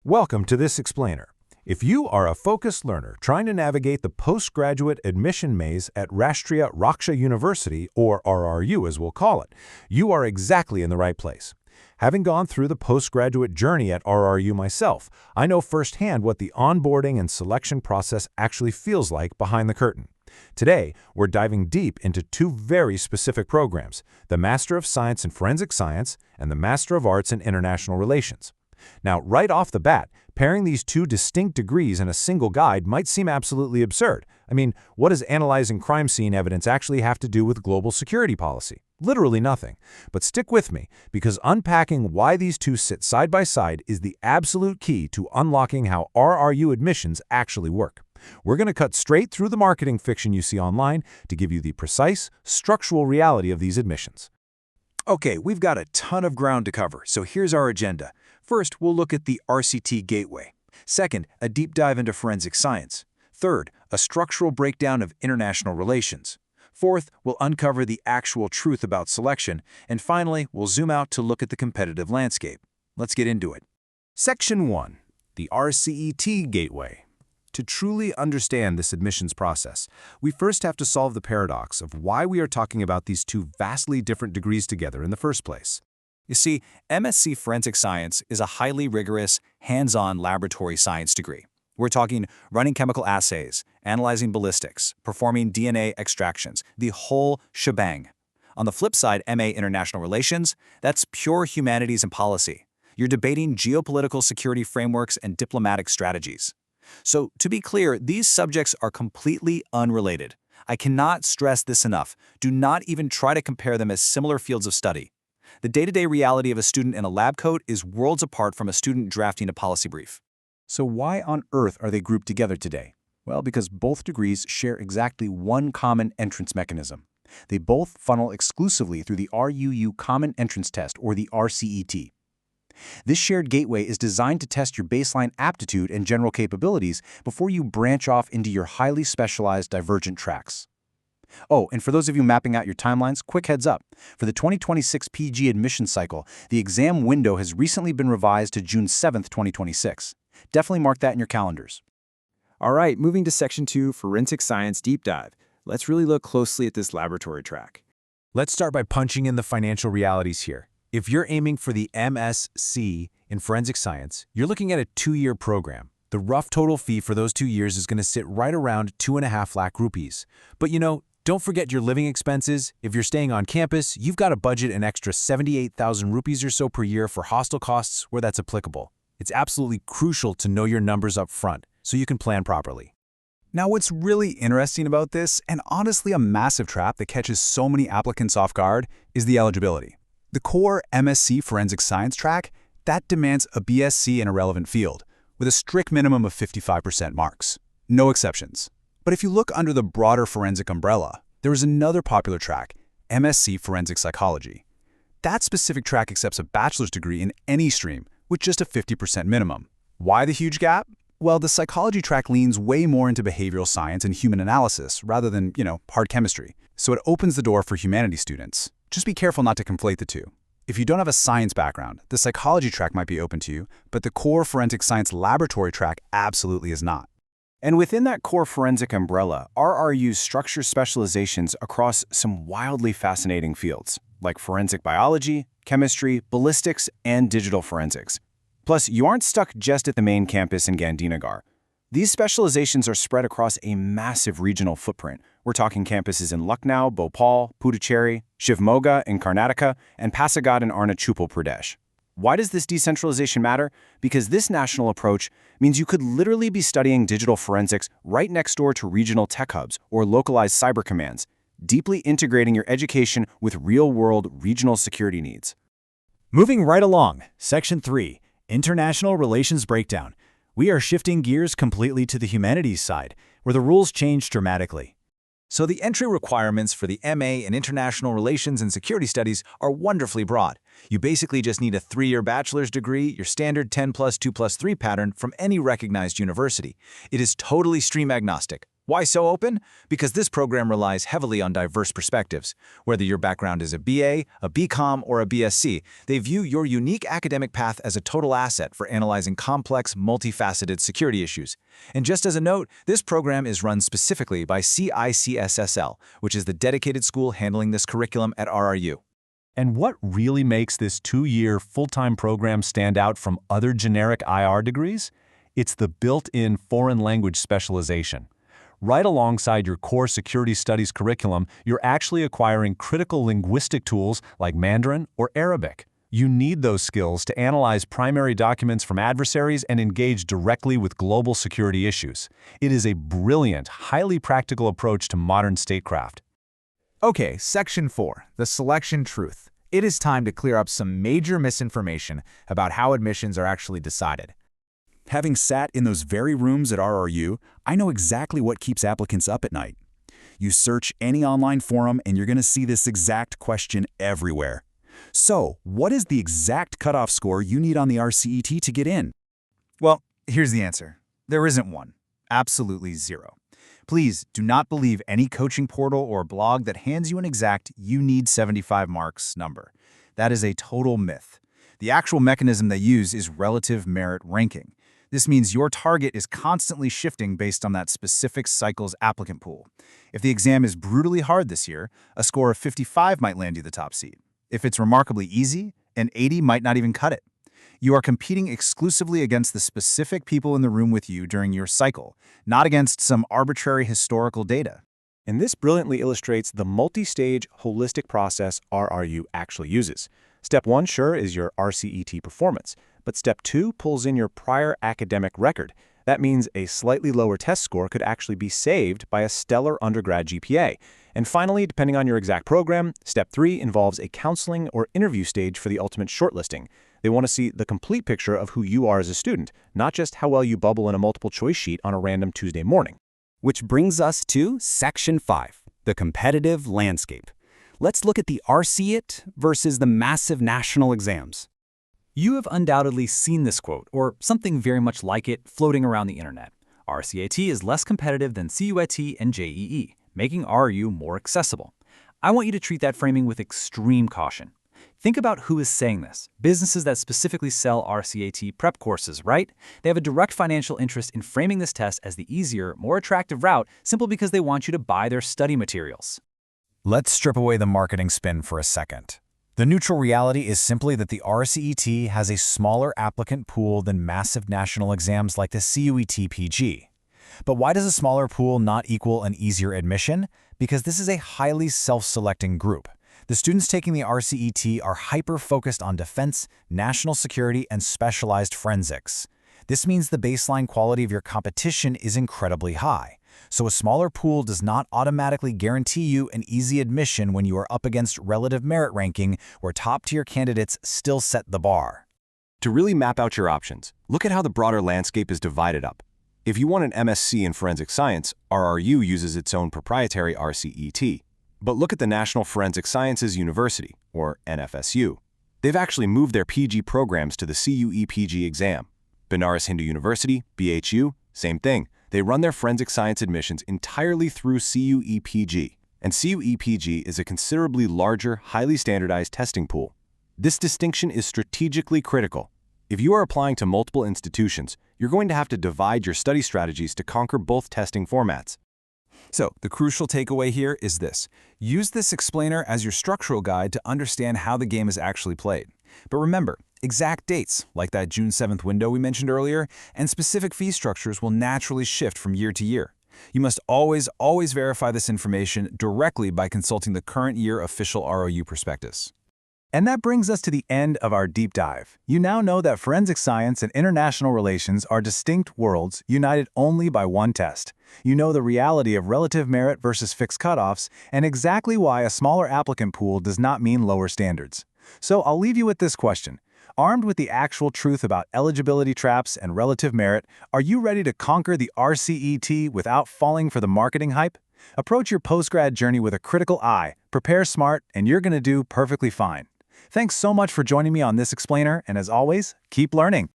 Welcome to this explainer. If you are a focused learner trying to navigate the postgraduate admission maze at Rashtriya Raksha University, or RRU as we'll call it, you are exactly in the right place. Having gone through the postgraduate journey at RRU myself, I know firsthand what the onboarding and selection process actually feels like behind the curtain. Today, we're diving deep into two very specific programs, the Master of Science in Forensic Science and the Master of Arts in International Relations. Now, right off the bat, pairing these two distinct degrees in a single guide might seem absolutely absurd. I mean, what does analyzing crime scene evidence actually have to do with global security policy? Literally nothing. But stick with me, because unpacking why these two sit side by side is the absolute key to unlocking how RRU admissions actually work. We're going to cut straight through the marketing fiction you see online to give you the precise, structural reality of these admissions. Okay, we've got a ton of ground to cover, so here's our agenda. First, we'll look at the RCT gateway. Second, a deep dive into forensic science. Third, a structural breakdown of international relations. Fourth, we'll uncover the actual truth about selection. And finally, we'll zoom out to look at the competitive landscape. Let's get into it. Section 1. The RCET Gateway. To truly understand this admissions process, we first have to solve the paradox of why we are talking about these two vastly different degrees together in the first place. You see, MSc Forensic Science is a highly rigorous, hands-on laboratory science degree. We're talking running chemical assays, analyzing ballistics, performing DNA extractions, the whole shebang. On the flip side, MA International Relations, that's pure humanities and policy. You're debating geopolitical security frameworks and diplomatic strategies. So, to be clear, these subjects are completely unrelated. I cannot stress this enough. Do not even try to compare them as similar fields of study. The day-to-day reality of a student in a lab coat is worlds apart from a student drafting a policy brief. So why on earth are they grouped together today? Well, because both degrees share exactly one common entrance mechanism. They both funnel exclusively through the RUU Common Entrance Test, or the RCET. This shared gateway is designed to test your baseline aptitude and general capabilities before you branch off into your highly specialized divergent tracks. Oh, and for those of you mapping out your timelines, quick heads up. For the 2026 PG admission cycle, the exam window has recently been revised to June 7th, 2026. Definitely mark that in your calendars. All right, moving to Section 2, Forensic Science Deep Dive. Let's really look closely at this laboratory track. Let's start by punching in the financial realities here. If you're aiming for the MSc in Forensic Science, you're looking at a 2-year program. The rough total fee for those 2 years is going to sit right around 2.5 lakh rupees. But don't forget your living expenses. If you're staying on campus, you've got to budget an extra 78,000 rupees or so per year for hostel costs where that's applicable. It's absolutely crucial to know your numbers up front so you can plan properly. Now, what's really interesting about this, and honestly a massive trap that catches so many applicants off guard, is the eligibility. The core MSc Forensic Science track, that demands a BSc in a relevant field, with a strict minimum of 55% marks. No exceptions. But if you look under the broader forensic umbrella, there is another popular track, MSc Forensic Psychology. That specific track accepts a bachelor's degree in any stream, with just a 50% minimum. Why the huge gap? Well, the psychology track leans way more into behavioral science and human analysis rather than, hard chemistry. So it opens the door for humanities students. Just be careful not to conflate the two. If you don't have a science background, the psychology track might be open to you, but the core forensic science laboratory track absolutely is not. And within that core forensic umbrella, RRU structures specializations across some wildly fascinating fields, like forensic biology, chemistry, ballistics, and digital forensics. Plus, you aren't stuck just at the main campus in Gandhinagar. These specializations are spread across a massive regional footprint. We're talking campuses in Lucknow, Bhopal, Puducherry, Shivamogga in Karnataka, and Pasagad in Arunachal Pradesh. Why does this decentralization matter? Because this national approach means you could literally be studying digital forensics right next door to regional tech hubs or localized cyber commands, deeply integrating your education with real-world regional security needs. Moving right along, Section 3, International Relations Breakdown. We are shifting gears completely to the humanities side, where the rules change dramatically. So the entry requirements for the MA in International Relations and Security Studies are wonderfully broad. You basically just need a 3-year bachelor's degree, your standard 10+2+3 pattern from any recognized university. It is totally stream agnostic. Why so open? Because this program relies heavily on diverse perspectives. Whether your background is a BA, a BCom, or a BSc, they view your unique academic path as a total asset for analyzing complex, multifaceted security issues. And just as a note, this program is run specifically by CICSSL, which is the dedicated school handling this curriculum at RRU. And what really makes this 2-year full-time program stand out from other generic IR degrees? It's the built-in foreign language specialization. Right alongside your core security studies curriculum, you're actually acquiring critical linguistic tools like Mandarin or Arabic. You need those skills to analyze primary documents from adversaries and engage directly with global security issues. It is a brilliant, highly practical approach to modern statecraft. Okay, Section 4, the selection truth. It is time to clear up some major misinformation about how admissions are actually decided. Having sat in those very rooms at RRU, I know exactly what keeps applicants up at night. You search any online forum and you're going to see this exact question everywhere. So, what is the exact cutoff score you need on the RCET to get in? Well, here's the answer. There isn't one. Absolutely zero. Please do not believe any coaching portal or blog that hands you an exact "you need 75 marks" number. That is a total myth. The actual mechanism they use is relative merit ranking. This means your target is constantly shifting based on that specific cycle's applicant pool. If the exam is brutally hard this year, a score of 55 might land you the top seat. If it's remarkably easy, an 80 might not even cut it. You are competing exclusively against the specific people in the room with you during your cycle, not against some arbitrary historical data. And this brilliantly illustrates the multi-stage, holistic process RRU actually uses. Step 1, sure, is your RCET performance, but Step 2 pulls in your prior academic record. That means a slightly lower test score could actually be saved by a stellar undergrad GPA. And finally, depending on your exact program, Step 3 involves a counseling or interview stage for the ultimate shortlisting. They want to see the complete picture of who you are as a student, not just how well you bubble in a multiple choice sheet on a random Tuesday morning. Which brings us to Section 5, the competitive landscape. Let's look at the RCET versus the massive national exams. You have undoubtedly seen this quote, or something very much like it, floating around the internet. RCAT is less competitive than CUAT and JEE, making RRU more accessible. I want you to treat that framing with extreme caution. Think about who is saying this. Businesses that specifically sell RCAT prep courses, right? They have a direct financial interest in framing this test as the easier, more attractive route simply because they want you to buy their study materials. Let's strip away the marketing spin for a second. The neutral reality is simply that the RCET has a smaller applicant pool than massive national exams like the CUET PG. But why does a smaller pool not equal an easier admission? Because this is a highly self-selecting group. The students taking the RCET are hyper-focused on defense, national security, and specialized forensics. This means the baseline quality of your competition is incredibly high. So a smaller pool does not automatically guarantee you an easy admission when you are up against relative merit ranking, where top-tier candidates still set the bar. To really map out your options, look at how the broader landscape is divided up. If you want an MSc in forensic science, RRU uses its own proprietary RCET. But look at the National Forensic Sciences University, or NFSU. They've actually moved their PG programs to the CUE-PG exam. Banaras Hindu University, BHU, same thing. They run their forensic science admissions entirely through CUE-PG, and CUE-PG is a considerably larger, highly standardized testing pool. This distinction is strategically critical. If you are applying to multiple institutions, you're going to have to divide your study strategies to conquer both testing formats. So, the crucial takeaway here is this. Use this explainer as your structural guide to understand how the game is actually played. But remember, exact dates, like that June 7th window we mentioned earlier, and specific fee structures will naturally shift from year to year. You must always verify this information directly by consulting the current year official RRU prospectus. And that brings us to the end of our deep dive. You now know that forensic science and international relations are distinct worlds united only by one test. You know the reality of relative merit versus fixed cutoffs, and exactly why a smaller applicant pool does not mean lower standards. So I'll leave you with this question. Armed with the actual truth about eligibility traps and relative merit, are you ready to conquer the RCET without falling for the marketing hype? Approach your postgrad journey with a critical eye, prepare smart, and you're going to do perfectly fine. Thanks so much for joining me on this explainer, and as always, keep learning.